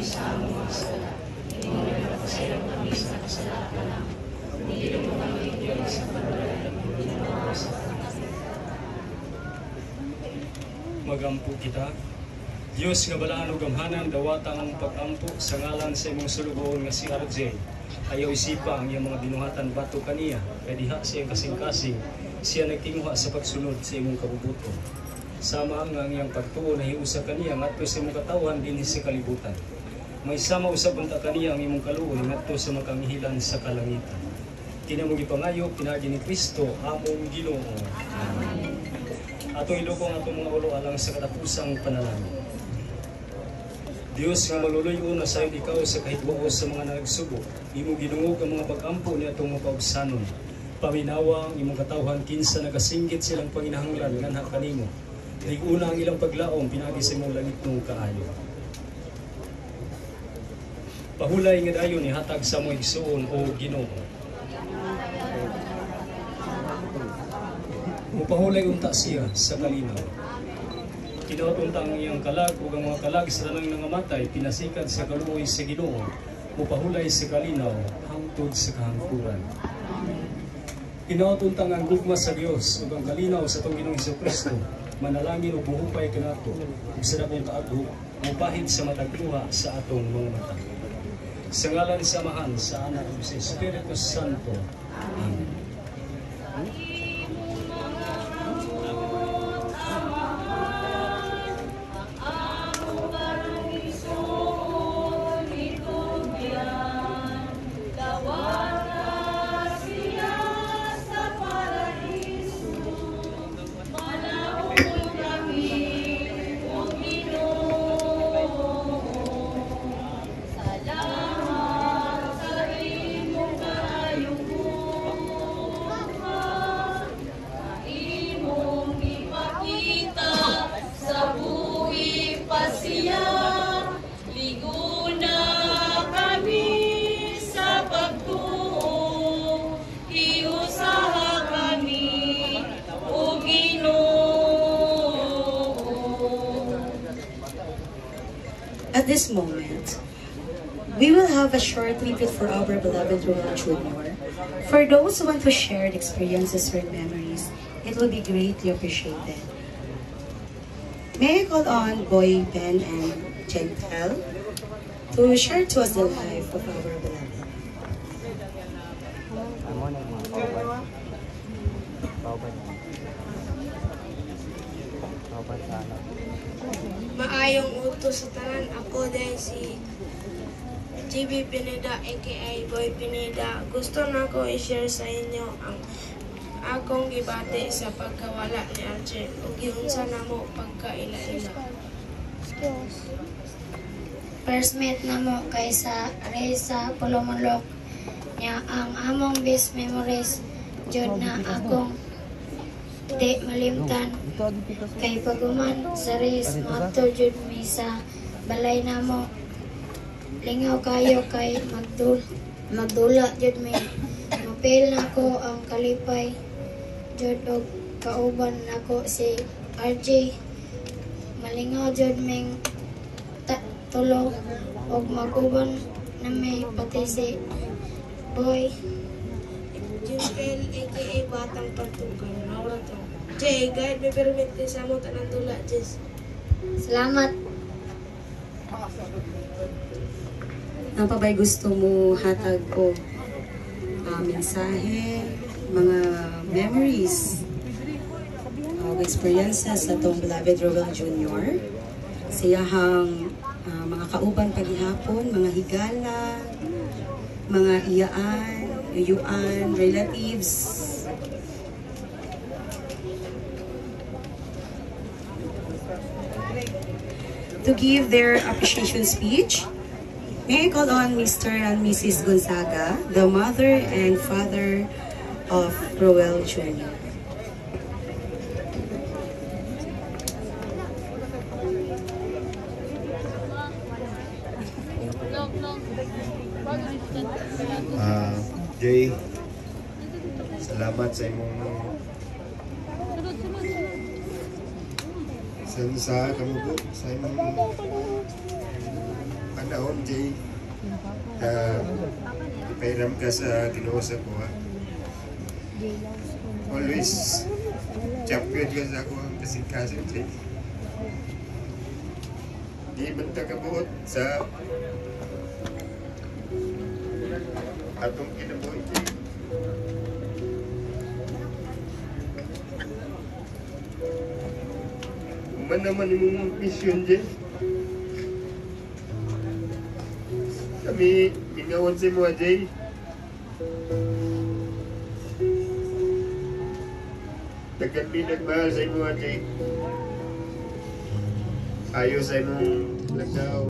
sa among mga sala. Ingnon at pasayang kami sa kasalanan. Hindi mo kami iyon sa pagdalayan mo ginawa sa Magampo kita. Diyos nga balaan ug gamhanan dawata ang pag-ampo sa ngalan sa imong sulugoon nga si RJ. Ayaw isipa ang iyang mga binuhatan bato kaniya, kay diha sa iyang kasing-kasing siya nagtinguha sa pagsunod sa imong kabubuton. Sama nga ang iyang pagtuo na hiusa kaniya ngadto sa imong katawan dinhi sa kalibutan. May sama usab unta kaniya ang imong kaluoy ngadto sa makangihilan sa kalangitan. Kini mong ipangayo pinaagi ni Kristo among Ginoo. Amen. Atong ilukong atong mga ulo alang sa katapusang panalangin. Diyos nga maluluyo na sa ikaw sa kahitbuos sa mga nagsubo, imo ginungog ang mga pag-ampo ni atong mapaubsanon. Paminawa ang imong katawhan kinsa nagasinggit silang panginahanglan nganha kanimo. Liguna ang ilang paglaom pinagi sa imong langit nung kaayo. Pahulay nga dayon ni hatag sa mo igsuon o Ginoo. Mupahulay unta siya sa kalinaw. Kinaunta ang iyang kalag ug ang mga kalag sa tanang nangamatay pinasikad sa kaluoy sa Ginoo. Mupahulay sa kalinaw hangtod sa kahangturan. Kinaunta ang gugma sa Dios ug ang kalinaw sa atong Ginoong Hesukristo. Manalangin ug buhupay kanato ug sa dakong kaadto mupahid sa matag luha sa atong mga mata. Sa ngalan sa Amahan, sa Anak ug sa Espiritu Santo. Amen. At this moment, we will have a short tribute for our beloved Roel Jr. For those who want to share experiences or memories, it will be greatly appreciated. May I call on Boy, Ben, and Gentel to share to us the life of our beloved. Maayong utos sa tanan, ako dahil si GB Pineda aka Boy Pineda. Gusto na ko i-share sa inyo ang akong gibati sa pagkawala ni RJ ug giunsa namo pagkaila-ila. First meet namo kay sa Reza Pulomolok niya ang among best memories jud na akong di malimtan kay paguman sa race motor jud mi sa balay namo lingaw kayo kay magdula jud mi mapil nako ang kalipay jud og kauban nako si RJ malingaw jud ming tulog og maguban na may pati si Boy Junkel aka Batang Pagtukan. Maura to. Jay, guide me permit din sa mo tanang dula, Jess. salamat. Ang pabay gusto mo hatag o mensahe, mga memories, experiences sa itong beloved Roel Jr. Siyahang mga kauban paghihapon, mga higala, mga iyaan, uyuan, relatives. To give their appreciation speech, may I call on Mr. and Mrs. Gonzaga, the mother and father of Roel Jr. Jay, salamat sa imong sa kamubo sa imong panahon, Jay. Pairam ka sa Ginoo sa kuha. Always champion ka sa kuha ang kasingkasan, Jay. Di man ta kabuot sa atong kinabuhi, Jay. Man naman yung mission, Jay. Kami, ingawan si mga Jay. Nagkandi nagmahal sa mga Jay. Ayaw sa imong nagdaw.